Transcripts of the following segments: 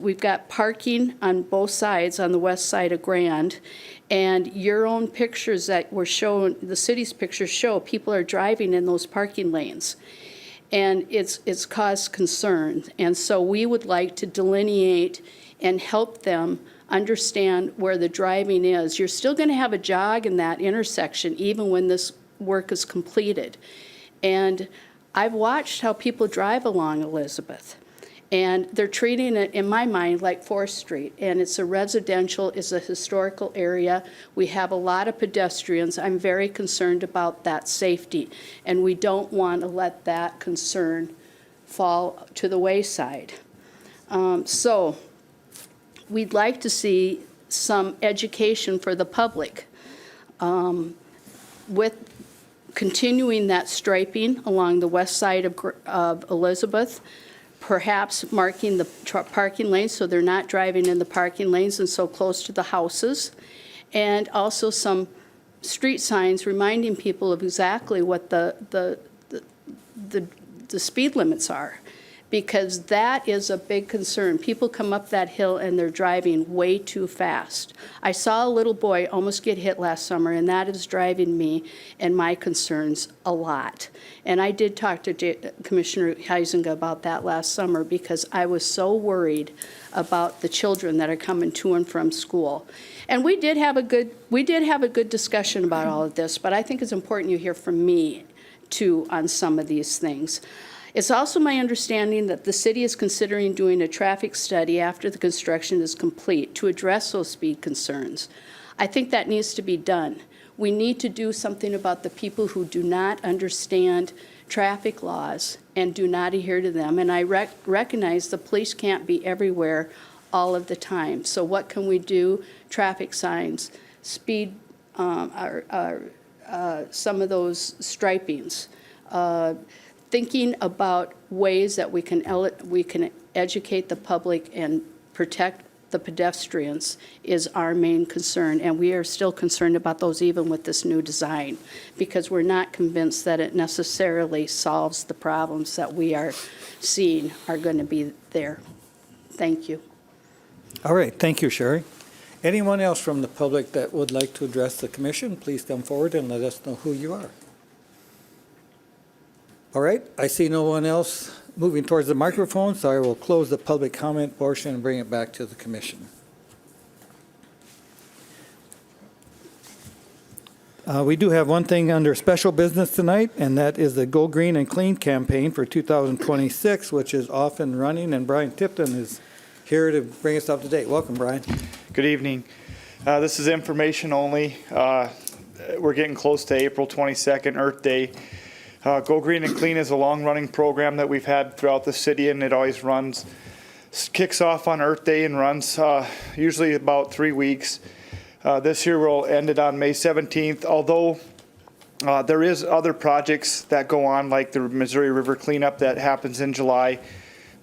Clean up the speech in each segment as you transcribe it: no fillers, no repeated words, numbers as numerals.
We've got parking on both sides on the west side of Grand, and your own pictures that were shown, the city's pictures show people are driving in those parking lanes. And it's caused concern. And so we would like to delineate and help them understand where the driving is. You're still going to have a jog in that intersection even when this work is completed. And I've watched how people drive along Elizabeth. And they're treating it, in my mind, like 4th Street. And it's a residential, it's a historical area. We have a lot of pedestrians. I'm very concerned about that safety. And we don't want to let that concern fall to the wayside. So we'd like to see some education for the public with continuing that striping along the west side of Elizabeth, perhaps marking the parking lanes so they're not driving in the parking lanes and so close to the houses, and also some street signs reminding people of exactly what the speed limits are, because that is a big concern. People come up that hill and they're driving way too fast. I saw a little boy almost get hit last summer, and that is driving me and my concerns a lot. And I did talk to Commissioner Huizenga about that last summer because I was so worried about the children that are coming to and from school. And we did have a good discussion about all of this, but I think it's important you hear from me too on some of these things. It's also my understanding that the city is considering doing a traffic study after the construction is complete to address those speed concerns. I think that needs to be done. We need to do something about the people who do not understand traffic laws and do not adhere to them. And I recognize the police can't be everywhere all of the time. So what can we do? Traffic signs, speed, some of those stripings, thinking about ways that we can educate the public and protect the pedestrians is our main concern, and we are still concerned about those even with this new design, because we're not convinced that it necessarily solves the problems that we are seeing are going to be there. Thank you. All right, thank you, Sherry. Anyone else from the public that would like to address the commission, please come forward and let us know who you are. All right, I see no one else moving towards the microphone, so I will close the public comment portion and bring it back to the commission. We do have one thing under special business tonight, and that is the Go Green and Clean campaign for 2026, which is off and running, and Brian Tipton is here to bring us up to date. Welcome, Brian. Good evening. This is information only. We're getting close to April 22nd, Earth Day. Go Green and Clean is a long-running program that we've had throughout the city, and it always kicks off on Earth Day and runs usually about 3 weeks. This year we'll end it on May 17th, although there is other projects that go on, like the Missouri River cleanup that happens in July.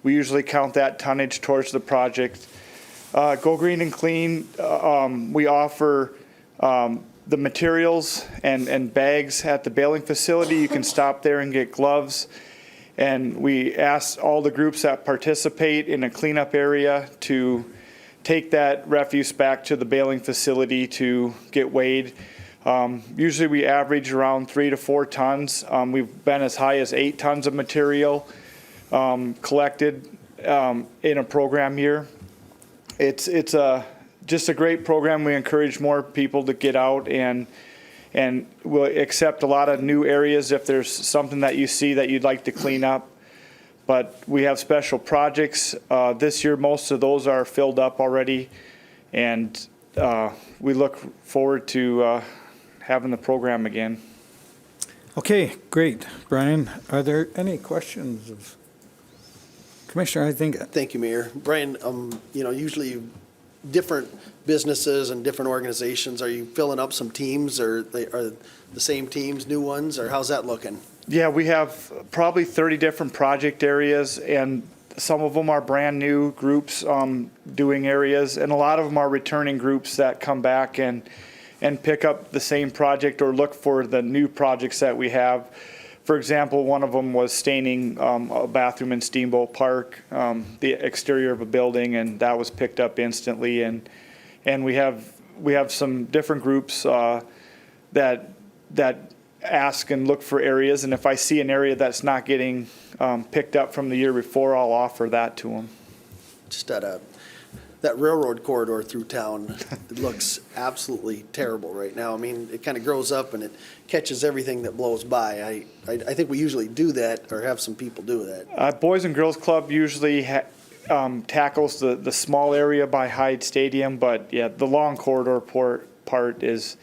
We usually count that tonnage towards the project. Go Green and Clean, we offer the materials and bags at the baling facility. You can stop there and get gloves. And we ask all the groups that participate in a cleanup area to take that refuse back to the baling facility to get weighed. Usually we average around 3 to 4 tons. We've been as high as 8 tons of material collected in a program year. It's just a great program. We encourage more people to get out, and we'll accept a lot of new areas if there's something that you see that you'd like to clean up. But we have special projects. This year, most of those are filled up already, and we look forward to having the program again. Okay, great. Brian, are there any questions of Commissioner? I think. Thank you, Mayor. Brian, usually different businesses and different organizations, are you filling up some teams, or are the same teams, new ones, or how's that looking? Yeah, we have probably 30 different project areas, and some of them are brand new groups doing areas, and a lot of them are returning groups that come back and pick up the same project or look for the new projects that we have. For example, one of them was staining a bathroom in Steamboat Park, the exterior of a building, and that was picked up instantly. And we have some different groups that ask and look for areas, and if I see an area that's not getting picked up from the year before, I'll offer that to them. Just that railroad corridor through town, it looks absolutely terrible right now. I mean, it kind of grows up and it catches everything that blows by. I think we usually do that, or have some people do that. Boys and Girls Club usually tackles the small area by Hyde Stadium, but yeah, the long corridor part is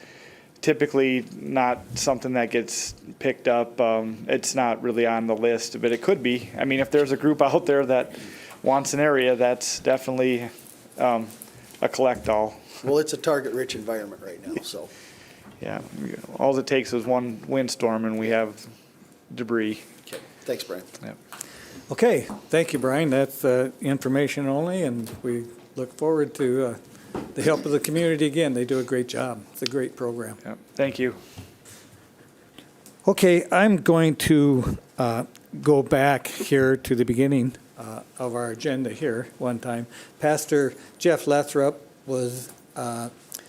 typically not something that gets picked up. It's not really on the list, but it could be. I mean, if there's a group out there that wants an area, that's definitely a collect-all. Well, it's a target-rich environment right now, so. Yeah, all it takes is one windstorm and we have debris. Okay. Thanks, Brian. Yep. Okay, thank you, Brian. That's information only, and we look forward to the help of the community again. They do a great job. It's a great program. Yep. Thank you. Okay, I'm going to go back here to the beginning of our agenda here one time. Pastor Jeff Lathrop was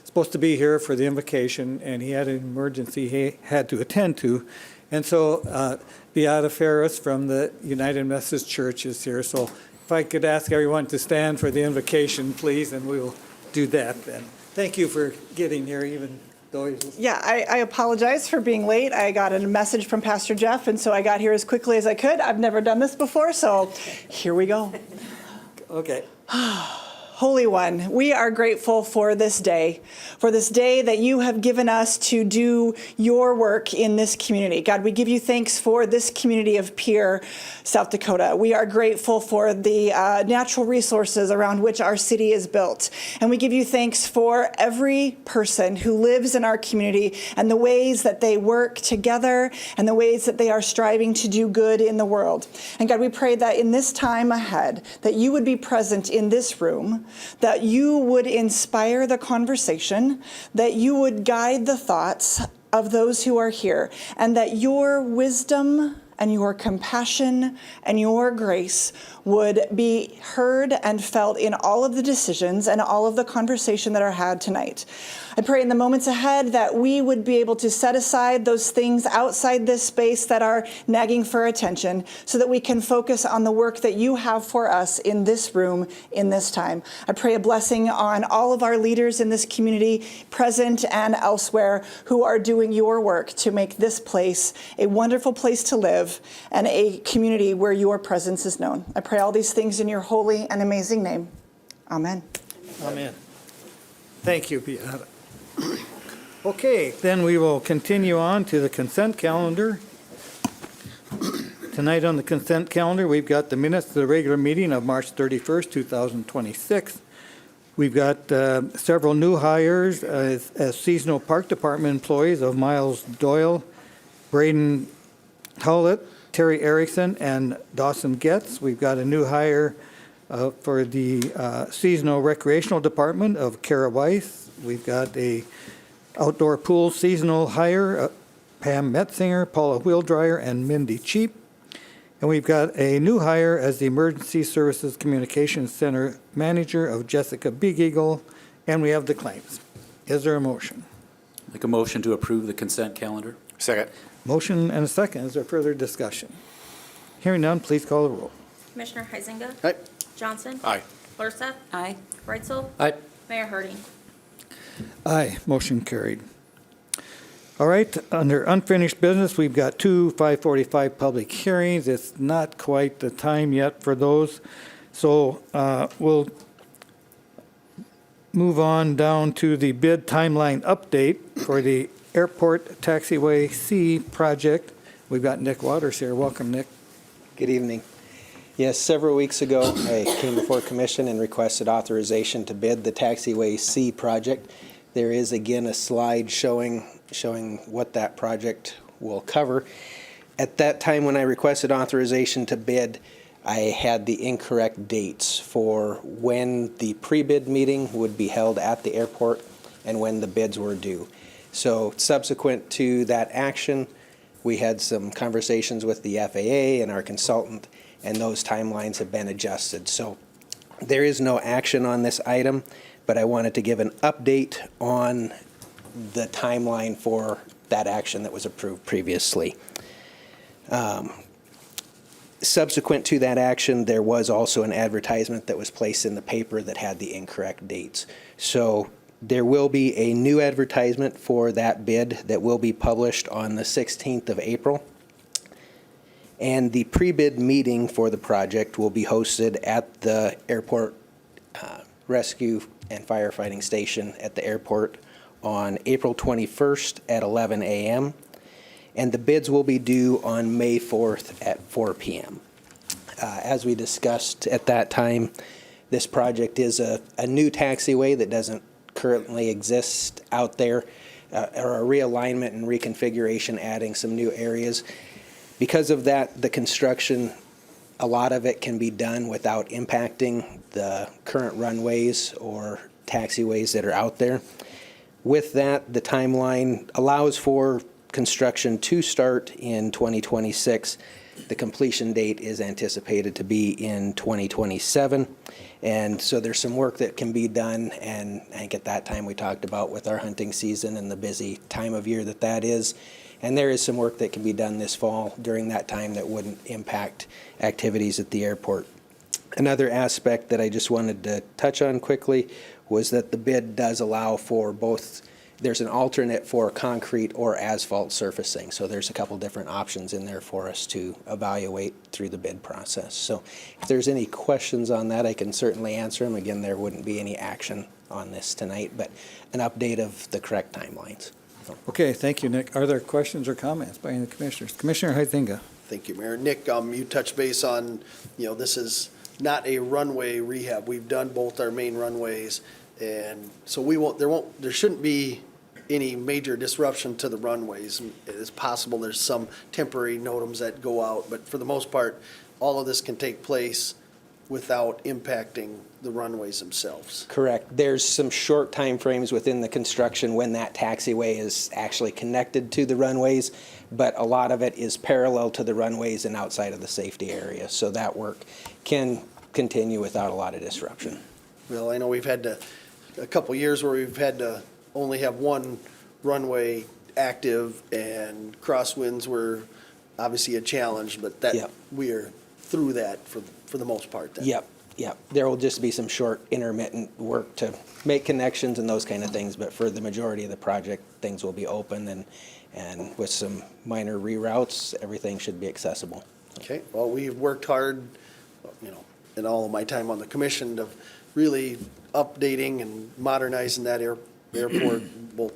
supposed to be here for the invocation, and he had an emergency he had to attend to. And so Beata Ferris from the United Methodist Church is here. So if I could ask everyone to stand for the invocation, please, and we'll do that then. Thank you for getting here, even though Yeah, I apologize for being late. I got a message from Pastor Jeff, and so I got here as quickly as I could. I've never done this before, so here we go. Okay. Holy One, we are grateful for this day that you have given us to do your work in this community. God, we give you thanks for this community of Pierre, South Dakota. We are grateful for the natural resources around which our city is built. And we give you thanks for every person who lives in our community and the ways that they work together and the ways that they are striving to do good in the world. And God, we pray that in this time ahead, that you would be present in this room, that you would inspire the conversation, that you would guide the thoughts of those who are here, and that your wisdom and your compassion and your grace would be heard and felt in all of the decisions and all of the conversation that are had tonight. I pray in the moments ahead that we would be able to set aside those things outside this space that are nagging for attention so that we can focus on the work that you have for us in this room in this time. I pray a blessing on all of our leaders in this community, present and elsewhere, who are doing your work to make this place a wonderful place to live and a community where your presence is known. I pray all these things in your holy and amazing name. Amen. Amen. Thank you, Beata. Okay, then we will continue on to the consent calendar. Tonight on the consent calendar, we've got the minutes of the regular meeting of March 31st, 2026. We've got several new hires as seasonal park department employees of Miles Doyle, Braden Howlett, Terry Erickson, and Dawson Getz. We've got a new hire for the seasonal recreational department of Kara Weiss. We've got a outdoor pool seasonal hire, Pam Metzinger, Paula Wheeldryer, and Mindy Cheap. And we've got a new hire as the Emergency Services Communications Center manager of Jessica Big Eagle. And we have the claims. Is there a motion? Make a motion to approve the consent calendar. Second. Motion and a second. Is there further discussion? Hearing none, please call the roll. Commissioner Heisinger? Aye. Johnson? Aye. Lorset? Aye. Reitzel? Aye. Mayor Harding? Aye, motion carried. All right, under unfinished business, we've got two 545 public hearings. It's not quite the time yet for those. So we'll move on down to the bid timeline update for the Airport Taxiway C project. We've got Nick Waters here. Welcome, Nick. Good evening. Yes, several weeks ago, I came before Commission and requested authorization to bid the Taxiway C project. There is again a slide showing what that project will cover. At that time when I requested authorization to bid, I had the incorrect dates for when the pre-bid meeting would be held at the airport and when the bids were due. So subsequent to that action, We had some conversations with the FAA and our consultant, and those timelines have been adjusted. So there is no action on this item, but I wanted to give an update on the timeline for that action that was approved previously. Subsequent to that action, there was also an advertisement that was placed in the paper that had the incorrect dates. So there will be a new advertisement for that bid that will be published on the 16th of April. And the pre-bid meeting for the project will be hosted at the airport rescue and firefighting station at the airport on April 21st at 11 a.m. And the bids will be due on May 4th at 4 p.m. As we discussed at that time, this project is a new taxiway that doesn't currently exist out there, or a realignment and reconfiguration, adding some new areas. Because of that, the construction, a lot of it can be done without impacting the current runways or taxiways that are out there. With that, the timeline allows for construction to start in 2026. The completion date is anticipated to be in 2027. And so there's some work that can be done, and I think at that time we talked about with our hunting season and the busy time of year that is. And there is some work that can be done this fall during that time that wouldn't impact activities at the airport. Another aspect that I just wanted to touch on quickly was that the bid does allow for both. There's an alternate for concrete or asphalt surfacing. So there's a couple different options in there for us to evaluate through the bid process. So if there's any questions on that, I can certainly answer them. Again, there wouldn't be any action on this tonight, but an update of the correct timelines. Okay, thank you, Nick. Are there questions or comments by any of the commissioners? Commissioner Huizinga. Thank you, Mayor. Nick, you touched base on, this is not a runway rehab. We've done both our main runways, and so there shouldn't be any major disruption to the runways. It's possible there's some temporary NOTAMs that go out, but for the most part, all of this can take place without impacting the runways themselves. Correct. There's some short time frames within the construction when that taxiway is actually connected to the runways, but a lot of it is parallel to the runways and outside of the safety area. So that work can continue without a lot of disruption. Well, I know we've had a couple years where we've had to only have one runway active, and crosswinds were obviously a challenge, but Yep. we are through that for the most part then. Yep. There will just be some short intermittent work to make connections and those kind of things, but for the majority of the project, things will be open, and with some minor reroutes, everything should be accessible. Okay, well, we've worked hard, in all of my time on the commission, to really updating and modernizing that airport. Both,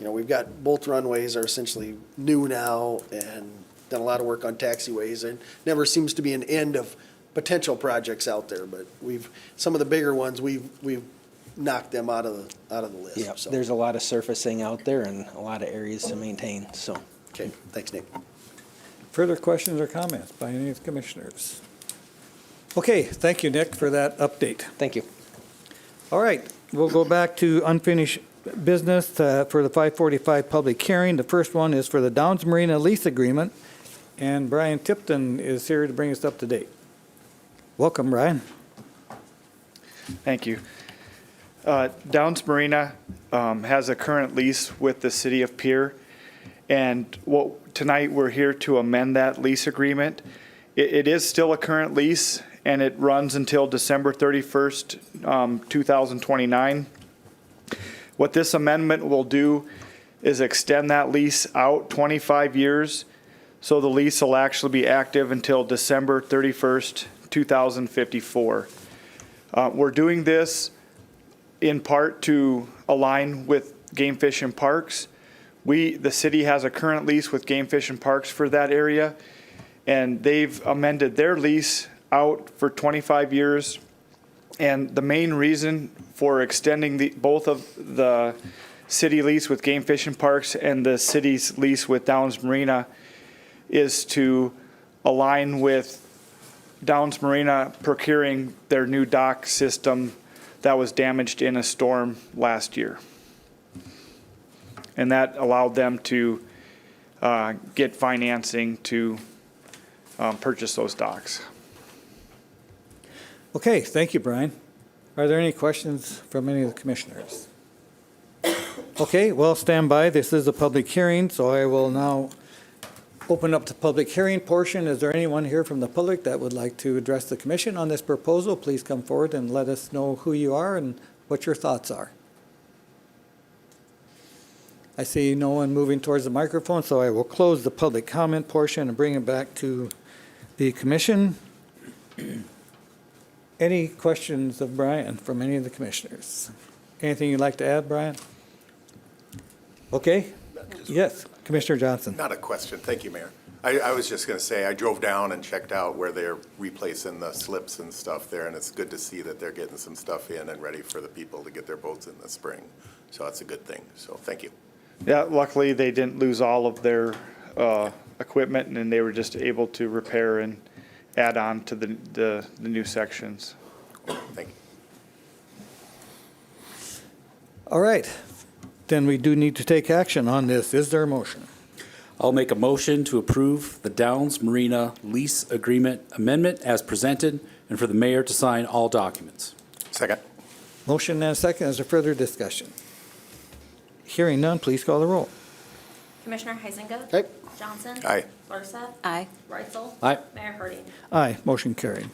we've got both runways are essentially new now, and done a lot of work on taxiways, and never seems to be an end of potential projects out there, but some of the bigger ones, we've knocked them out of the list. Yep. So. There's a lot of surfacing out there and a lot of areas to maintain, so. Okay, thanks, Nick. Further questions or comments by any of the commissioners? Okay, thank you, Nick, for that update. Thank you. All right, we'll go back to unfinished business for the 545 public hearing. The first one is for the Downs Marina lease agreement, and Brian Tipton is here to bring us up to date. Welcome, Brian. Thank you. Downs Marina has a current lease with the city of Pierre, and tonight we're here to amend that lease agreement. It is still a current lease, and it runs until December 31st, 2029. What this amendment will do is extend that lease out 25 years, so the lease will actually be active until December 31st, 2054. We're doing this in part to align with Game Fish and Parks. The city has a current lease with Game Fish and Parks for that area, and they've amended their lease out for 25 years. And the main reason for extending both of the city lease with Game Fish and Parks and the city's lease with Downs Marina is to align with Downs Marina procuring their new dock system that was damaged in a storm last year. And that allowed them to get financing to purchase those docks. Okay, thank you, Brian. Are there any questions from any of the commissioners? Okay, well, stand by. This is a public hearing, so I will now open up the public hearing portion. Is there anyone here from the public that would like to address the commission on this proposal? Please come forward and let us know who you are and what your thoughts are. I see no one moving towards the microphone, so I will close the public comment portion and bring it back to the commission. Any questions of Brian from any of the commissioners? Anything you'd like to add, Brian? Okay, yes, Commissioner Johnson. Not a question. Thank you, Mayor. I was just going to say, I drove down and checked out where they're replacing the slips and stuff there, and it's good to see that they're getting some stuff in and ready for the people to get their boats in the spring. So that's a good thing. So thank you. Yeah, luckily they didn't lose all of their equipment, and they were just able to repair and add on to the new sections. Thank you. All right, then we do need to take action on this. Is there a motion? I'll make a motion to approve the Downs Marina lease agreement amendment as presented and for the mayor to sign all documents. Second. Motion and a second. Is there further discussion? Hearing none, please call the roll. Commissioner Heisinger. Aye. Johnson. Aye. Larsa. Aye. Reitzel. Aye. Mayor Harding. Aye, motion carried.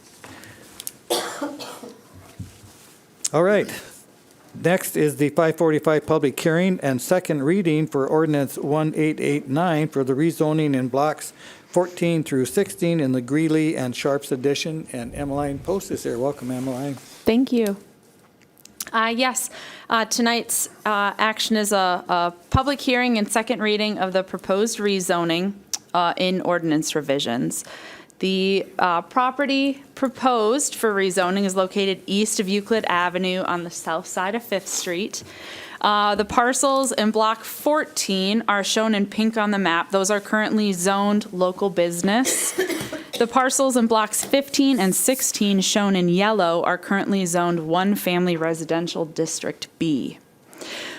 All right. Next is the 545 public hearing and second reading for ordinance 1889 for the rezoning in blocks 14 through 16 in the Greeley and Sharps edition. And Emmeline Post is here. Welcome, Emmeline. Thank you. Yes, tonight's action is a public hearing and second reading of the proposed rezoning in ordinance revisions. The property proposed for rezoning is located east of Euclid Avenue on the south side of 5th Street. The parcels in Block 14 are shown in pink on the map. Those are currently zoned local business. The parcels in Blocks 15 and 16 shown in yellow are currently zoned one family residential District B.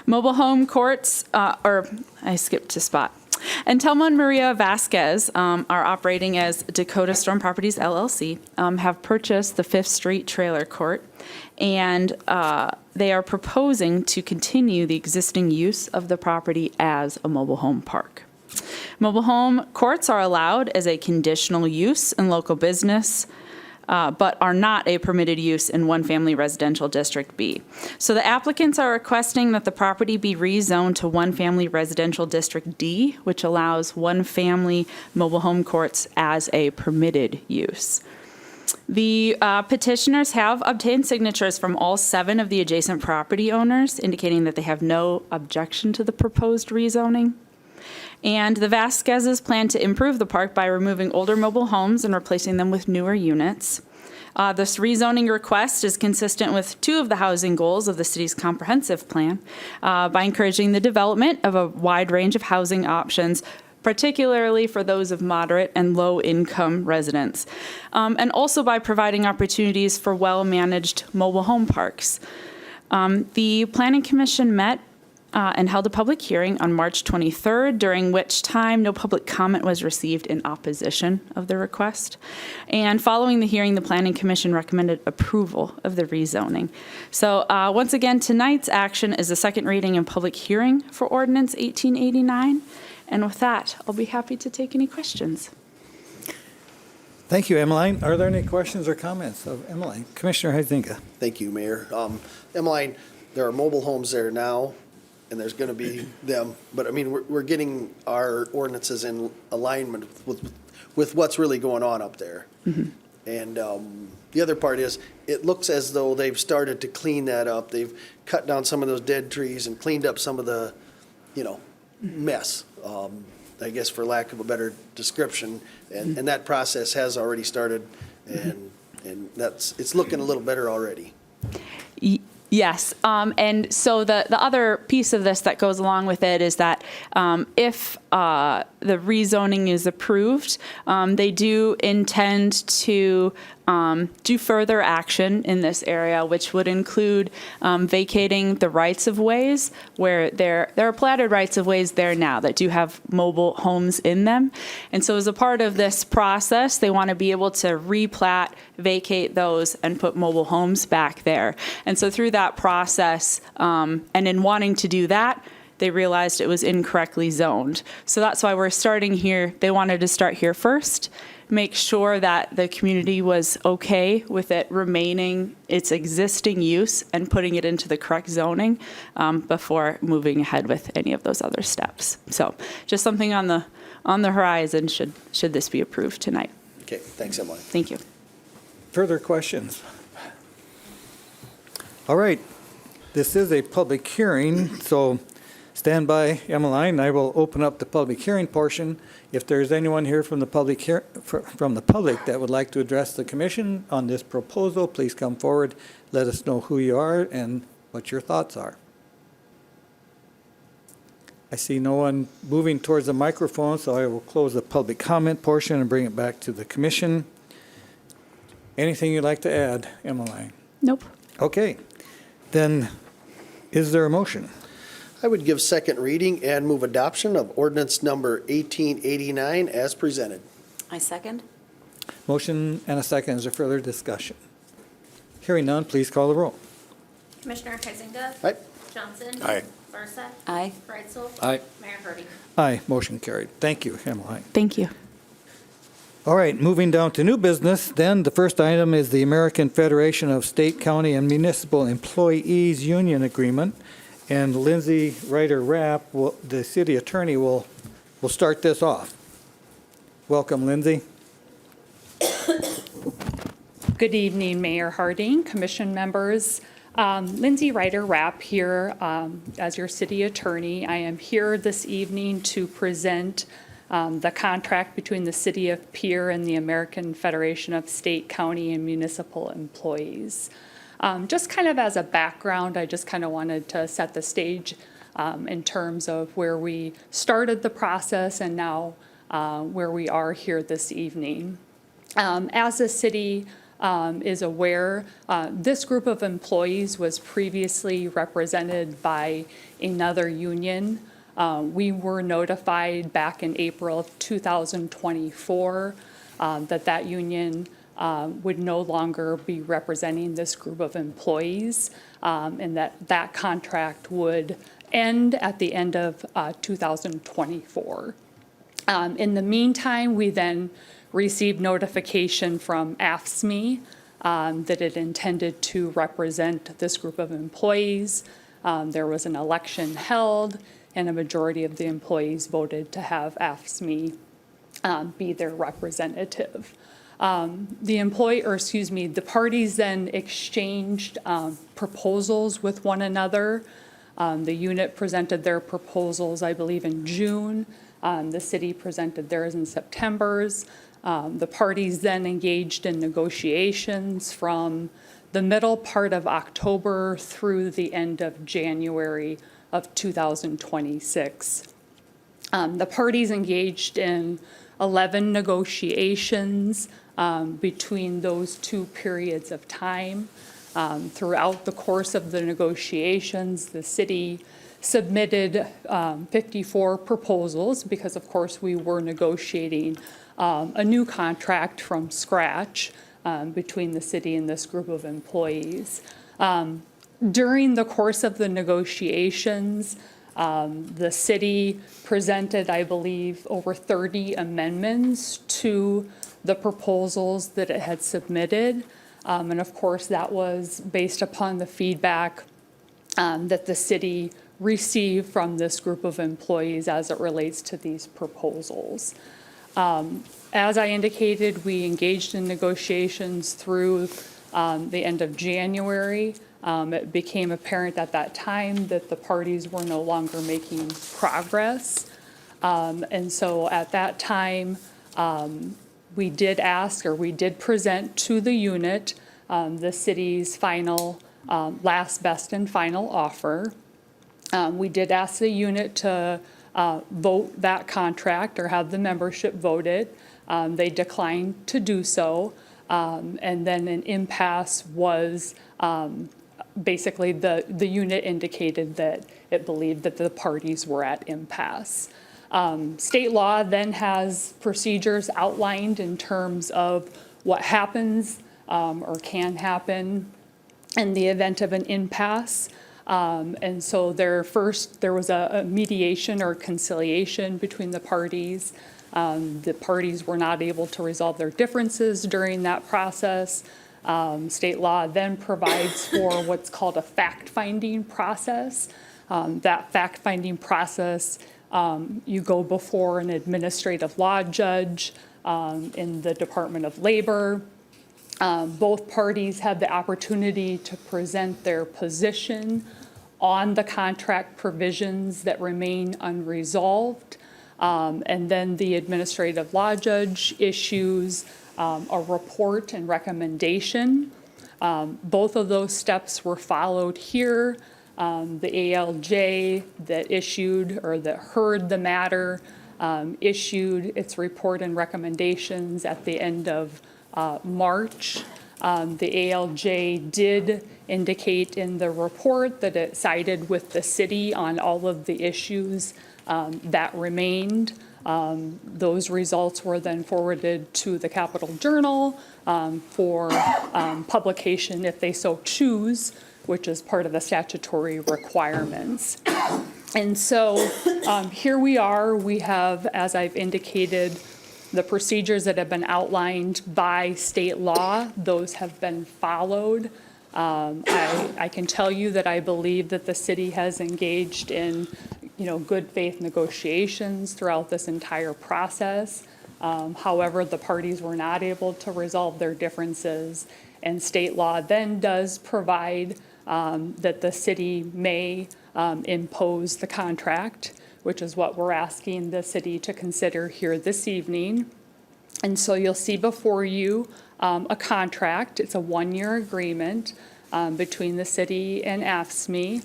Mobile home courts, I skipped a spot. Antelmo and Maria Vasquez are operating as Dakota Storm Properties LLC, have purchased the 5th Street Trailer Court, and they are proposing to continue the existing use of the property as a mobile home park. Mobile home courts are allowed as a conditional use in local business, but are not a permitted use in one family residential District B. So the applicants are requesting that the property be rezoned to one family residential District D, which allows one family mobile home courts as a permitted use. The petitioners have obtained signatures from all 7 of the adjacent property owners, indicating that they have no objection to the proposed rezoning. And the Vasquezes plan to improve the park by removing older mobile homes and replacing them with newer units. This rezoning request is consistent with 2 of the housing goals of the city's comprehensive plan by encouraging the development of a wide range of housing options, particularly for those of moderate and low-income residents, and also by providing opportunities for well-managed mobile home parks. The Planning Commission met and held a public hearing on March 23rd, during which time no public comment was received in opposition of the request. And following the hearing, the Planning Commission recommended approval of the rezoning. So once again, tonight's action is a second reading and public hearing for Ordinance 1889. And with that, I'll be happy to take any questions. Thank you, Emmeline. Are there any questions or comments of Emmeline? Commissioner Huizinga. Thank you, Mayor. Emmeline, there are mobile homes there now, and there's going to be them. But I mean, we're getting our ordinances in alignment with what's really going on up there. Mm-hmm. And the other part is, it looks as though they've started to clean that up. They've cut down some of those dead trees and cleaned up some of the, mess, I guess for lack of a better description. And that process has already started, and it's looking a little better already. Yes, and so the other piece of this that goes along with it is that if the rezoning is approved, they do intend to do further action in this area, which would include vacating the rights-of-ways where there are platted rights-of-ways there now that do have mobile homes in them. And so as a part of this process, they want to be able to replat, vacate those, and put mobile homes back there. And so through that process, and in wanting to do that, they realized it was incorrectly zoned. So that's why we're starting here. They wanted to start here first, make sure that the community was okay with it remaining its existing use and putting it into the correct zoning before moving ahead with any of those other steps. So just something on the horizon should this be approved tonight. Okay, thanks, Emily. Thank you. Further questions? All right, this is a public hearing, so stand by, Emmeline, and I will open up the public hearing portion. If there's anyone here from the public that would like to address the commission on this proposal, please come forward. Let us know who you are and what your thoughts are. I see no one moving towards the microphone, so I will close the public comment portion and bring it back to the commission. Anything you'd like to add, Emmeline? Nope. Okay, then is there a motion? I would give second reading and move adoption of ordinance number 1889 as presented. I second. Motion and a second. Is there further discussion? Hearing none, please call the roll. Commissioner Heisinger. Aye. Johnson. Aye. Barsa. Aye. Breitzel. Aye. Mayor Hardy. Aye, motion carried. Thank you, Emmeline. Thank you. All right, moving down to new business, then the first item is the American Federation of State, County, and Municipal Employees Union Agreement. And Lindsay Ryder-Rapp, the city attorney, will start this off. Welcome, Lindsay. Good evening, Mayor Harding, commission members. Lindsay Ryder-Rapp here as your city attorney. I am here this evening to present the contract between the city of Pierre and the American Federation of State, County, and Municipal Employees. Just kind of as a background, I just kind of wanted to set the stage in terms of where we started the process and now where we are here this evening. As the city is aware, this group of employees was previously represented by another union. We were notified back in April of 2024 that union would no longer be representing this group of employees, and that contract would end at the end of 2024. In the meantime, we then received notification from AFSCME that it intended to represent this group of employees. There was an election held, and a majority of the employees voted to have AFSCME be their representative. The parties then exchanged proposals with one another. The unit presented their proposals, I believe, in June. The city presented theirs in September's. The parties then engaged in negotiations from the middle part of October through the end of January of 2026. The parties engaged in 11 negotiations between those two periods of time. Throughout the course of the negotiations, the city submitted 54 proposals because, of course, we were negotiating a new contract from scratch between the city and this group of employees. During the course of the negotiations, the city presented, I believe, over 30 amendments to the proposals that it had submitted. And of course, that was based upon the feedback that the city received from this group of employees as it relates to these proposals. As I indicated, we engaged in negotiations through the end of January. It became apparent at that time that the parties were no longer making progress. And so at that time, we did present to the unit the city's final, last, best, and final offer. We did ask the unit to vote that contract or have the membership vote it. They declined to do so. And then an impasse was basically the unit indicated that it believed that the parties were at impasse. State law then has procedures outlined in terms of what happens or can happen in the event of an impasse. And so there was a mediation or conciliation between the parties. The parties were not able to resolve their differences during that process. State law then provides for what's called a fact-finding process. That fact-finding process, you go before an administrative law judge in the Department of Labor. Both parties have the opportunity to present their position on the contract provisions that remain unresolved. And then the administrative law judge issues a report and recommendation. Both of those steps were followed here. The ALJ that issued or that heard the matter issued its report and recommendations at the end of March. The ALJ did indicate in the report that it sided with the city on all of the issues that remained. Those results were then forwarded to the Capitol Journal for publication if they so choose, which is part of the statutory requirements. And so here we are. We have, as I've indicated, the procedures that have been outlined by state law. Those have been followed. I can tell you that I believe that the city has engaged in good faith negotiations throughout this entire process. However, the parties were not able to resolve their differences, and state law then does provide that the city may impose the contract, which is what we're asking the city to consider here this evening. And so you'll see before you a contract. It's a one-year agreement between the city and AFSCME.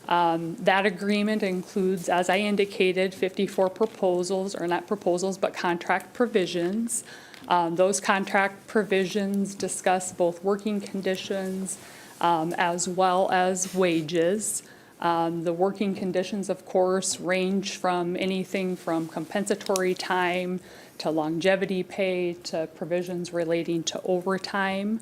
That agreement includes, as I indicated, 54 proposals, or not proposals, but contract provisions. Those contract provisions discuss both working conditions as well as wages. The working conditions, of course, range from anything from compensatory time to longevity pay to provisions relating to overtime.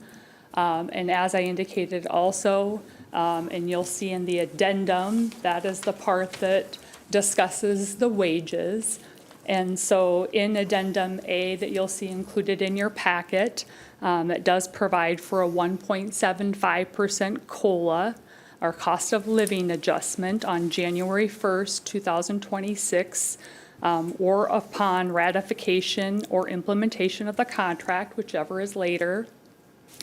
And as I indicated also, and you'll see in the addendum, that is the part that discusses the wages. And so in addendum A that you'll see included in your packet, it does provide for a 1.75% COLA, or cost of living adjustment, on January 1st, 2026, or upon ratification or implementation of the contract, whichever is later.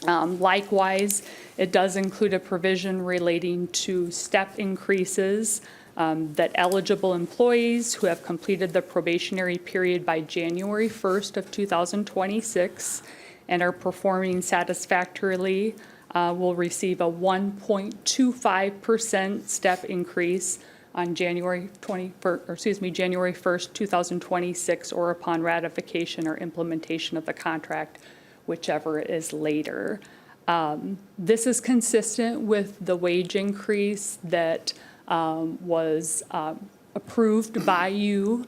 Likewise, it does include a provision relating to step increases that eligible employees who have completed the probationary period by January 1st of 2026 and are performing satisfactorily will receive a 1.25% step increase on January 1st, 2026, or upon ratification or implementation of the contract, whichever is later. This is consistent with the wage increase that was approved by you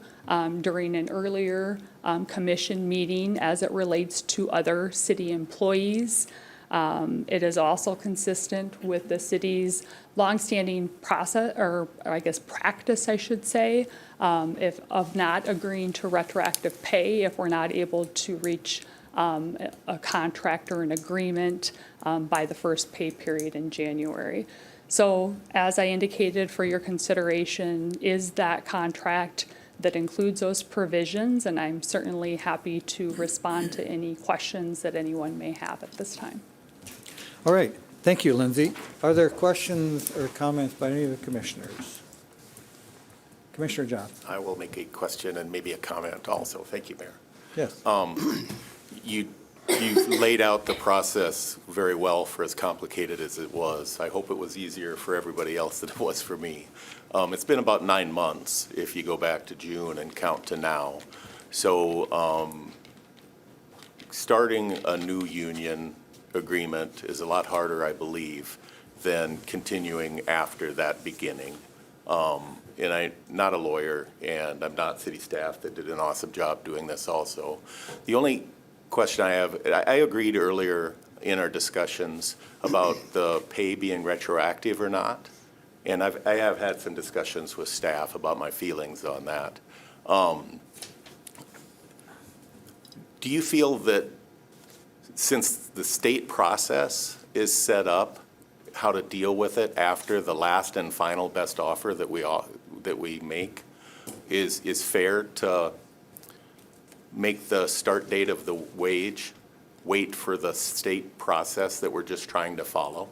during an earlier commission meeting as it relates to other city employees. It is also consistent with the city's longstanding process, or I guess practice, I should say, of not agreeing to retroactive pay if we're not able to reach a contract or an agreement by the first pay period in January. So as I indicated, for your consideration is that contract that includes those provisions, and I'm certainly happy to respond to any questions that anyone may have at this time. All right, thank you, Lindsay. Are there questions or comments by any of the commissioners? Commissioner Johnson. I will make a question and maybe a comment also. Thank you, Mayor. Yes. You've laid out the process very well for as complicated as it was. I hope it was easier for everybody else than it was for me. It's been about 9 months if you go back to June and count to now. So starting a new union agreement is a lot harder, I believe, than continuing after that beginning. And I'm not a lawyer, and I'm not city staff that did an awesome job doing this also. The only question I have, I agreed earlier in our discussions about the pay being retroactive or not. And I have had some discussions with staff about my feelings on that. Do you feel that since the state process is set up, how to deal with it after the last and final best offer that we make is fair to make the start date of the wage wait for the state process that we're just trying to follow?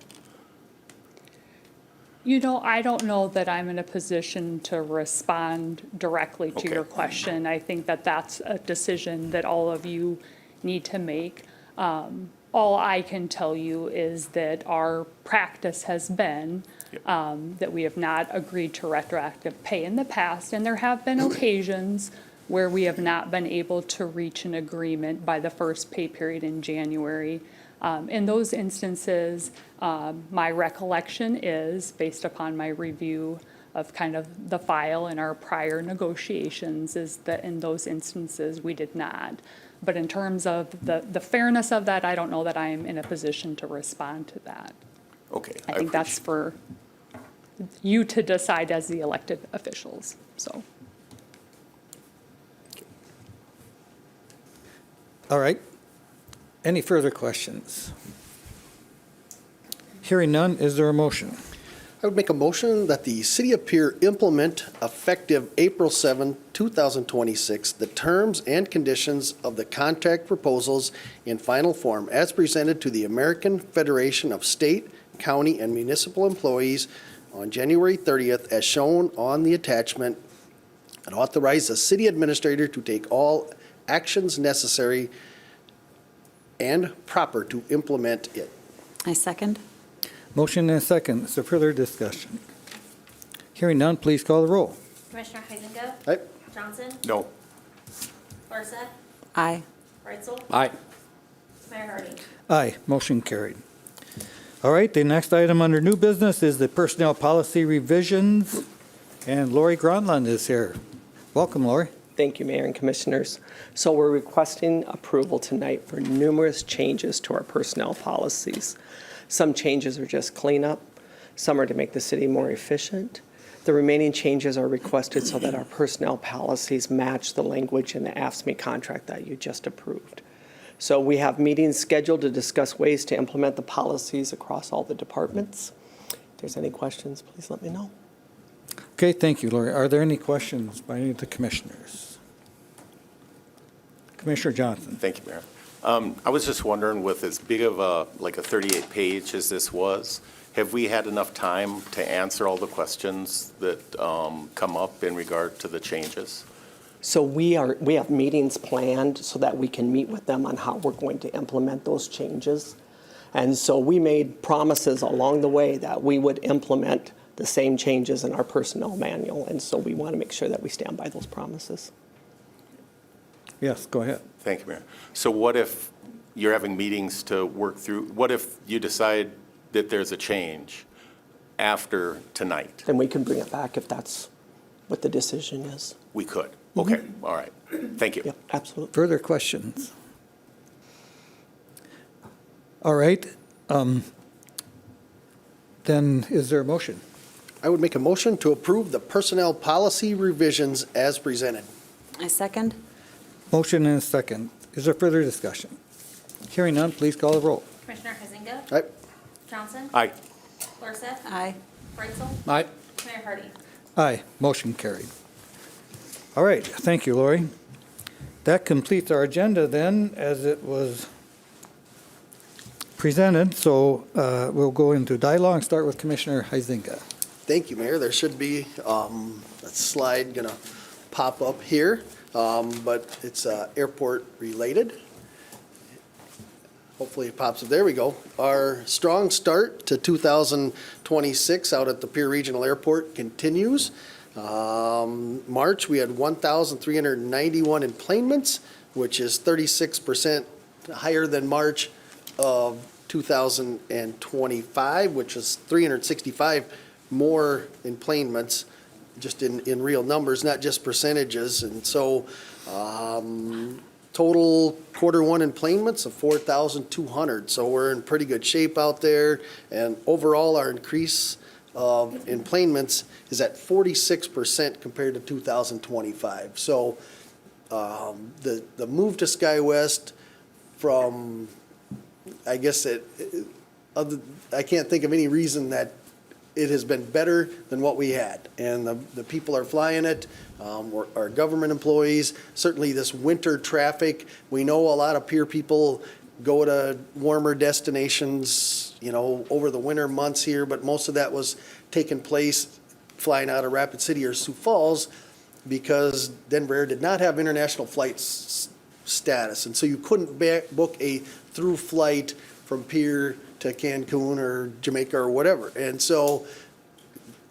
You know, I don't know that I'm in a position to respond directly to your Okay. question. I think that that's a decision that all of you need to make. All I can tell you is that our practice has been that we have not agreed to retroactive pay in the past, and there have been occasions where we have not been able to reach an agreement by the first pay period in January. In those instances, my recollection is, based upon my review of kind of the file in our prior negotiations, is that in those instances, we did not. But in terms of the fairness of that, I don't know that I'm in a position to respond to that. Okay. I think that's for you to decide as the elected officials, so. All right. Any further questions? Hearing none, is there a motion? I would make a motion that the City of Pierre implement effective April 7, 2026, the terms and conditions of the contract proposals in final form as presented to the American Federation of State, County, and Municipal Employees on January 30th as shown on the attachment, and authorize the city administrator to take all actions necessary and proper to implement it. I second. Motion and a second. Is there further discussion? Hearing none, please call the roll. Commissioner Heisinger? Aye. Johnson? No. Larson? Aye. Reitzel? Aye. Mayor Hardy? Aye, motion carried. All right, the next item under new business is the personnel policy revisions, and Lori Gronlund is here. Welcome, Lori. Thank you, Mayor and Commissioners. So we're requesting approval tonight for numerous changes to our personnel policies. Some changes are just cleanup, some are to make the city more efficient. The remaining changes are requested so that our personnel policies match the language in the AFSCME contract that you just approved. So we have meetings scheduled to discuss ways to implement the policies across all the departments. If there's any questions, please let me know. Okay, thank you, Lori. Are there any questions by any of the commissioners? Commissioner Johnson. Thank you, Mayor. I was just wondering, with as big of a 38-page as this was, have we had enough time to answer all the questions that come up in regard to the changes? So we have meetings planned so that we can meet with them on how we're going to implement those changes. And so we made promises along the way that we would implement the same changes in our personnel manual. And so we want to make sure that we stand by those promises. Yes, go ahead. Thank you, Mayor. So what if you're having meetings to work through, what if you decide that there's a change after tonight? Then we can bring it back if that's what the decision is. We could. Okay, all right. Thank you. Yep, absolutely. Further questions? All right. Then is there a motion? I would make a motion to approve the personnel policy revisions as presented. I second. Motion and a second. Is there further discussion? Hearing none, please call the roll. Commissioner Heisinger? Aye. Johnson? Aye. Larson? Aye. Reitzel? Aye. Mayor Hardy? Aye, motion carried. All right, thank you, Lori. That completes our agenda then, as it was presented. So we'll go into dialogue and start with Commissioner Heisinger. Thank you, Mayor. There should be a slide going to pop up here, but it's airport related. Hopefully it pops up. There we go. Our strong start to 2026 out at the Pierre Regional Airport continues. March, we had 1,391 enplanements, which is 36% higher than March of 2025, which is 365 more emplanements, just in real numbers, not just percentages. And so total Q1 emplanements of 4,200. So we're in pretty good shape out there. And overall, our increase of emplanements is at 46% compared to 2025. So the move to SkyWest from, I guess I can't think of any reason that it has been better than what we had. And the people are flying it, our government employees, certainly this winter traffic. We know a lot of Pierre people go to warmer destinations, over the winter months here, but most of that was taking place flying out of Rapid City or Sioux Falls because Denver Air did not have international flights status. And so you couldn't book a through flight from Pierre to Cancun or Jamaica or whatever. And so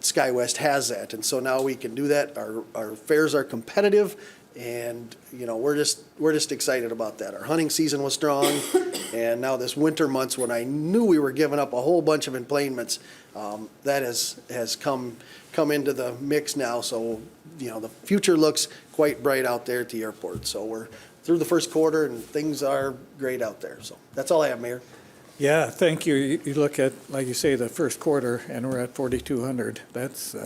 SkyWest has that. And so now we can do that. Our fares are competitive, and we're just excited about that. Our hunting season was strong, and now this winter months when I knew we were giving up a whole bunch of emplanements, that has come into the mix now. So the future looks quite bright out there at the airport. So we're through the first quarter, and things are great out there. So that's all I have, Mayor. Yeah, thank you. You look at, like you say, the first quarter, and we're at 4,200. That's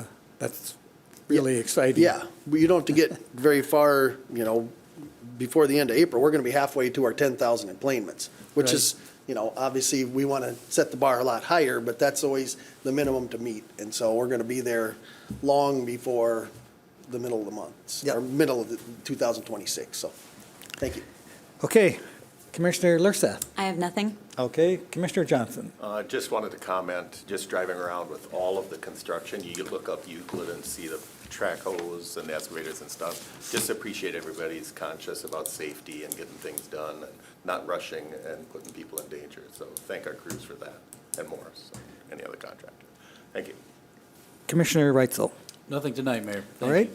really exciting. Yeah, but you don't have to get very far, before the end of April. We're going to be halfway to our 10,000 emplanements, which Right. is, obviously we want to set the bar a lot higher, but that's always the minimum to meet. And so we're going to be there long before the middle of the month, or middle of 2026. So, thank you. Okay, Commissioner Lersath. I have nothing. Okay, Commissioner Johnson. Just wanted to comment, just driving around with all of the construction, you look up Euclid and see the track hose and excavators and stuff. Just appreciate everybody's conscious about safety and getting things done and not rushing and putting people in danger. So thank our crews for that and more, so any other contractor. Thank you. Commissioner Reitzel. Nothing tonight, Mayor. Thank All right.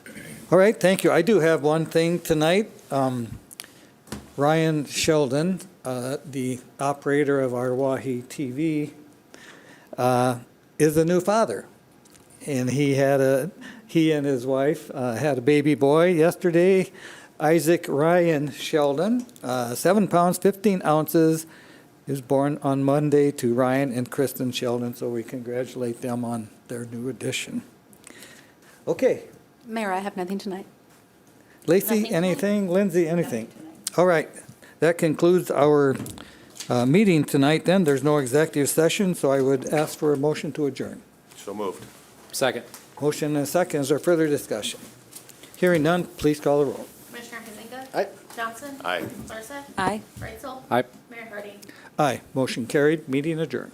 you. All right, thank you. I do have one thing tonight. Ryan Sheldon, the operator of our Wahi TV, is a new father. And he and his wife had a baby boy yesterday, Isaac Ryan Sheldon, 7 pounds, 15 ounces. He was born on Monday to Ryan and Kristen Sheldon, so we congratulate them on their new addition. Okay. Mayor, I have nothing tonight. Lacey, Nothing anything? Lindsay, anything? All right. That concludes our meeting tonight then. There's no executive session, so I would ask for a motion to adjourn. So moved. Second. Motion and a second. Is there further discussion? Hearing none, please call the roll. Commissioner Hezinga. Aye. Johnson. Aye. Larsa. Aye. Reitzel. Aye. Mayor Hardy. Aye. Motion carried. Meeting adjourned.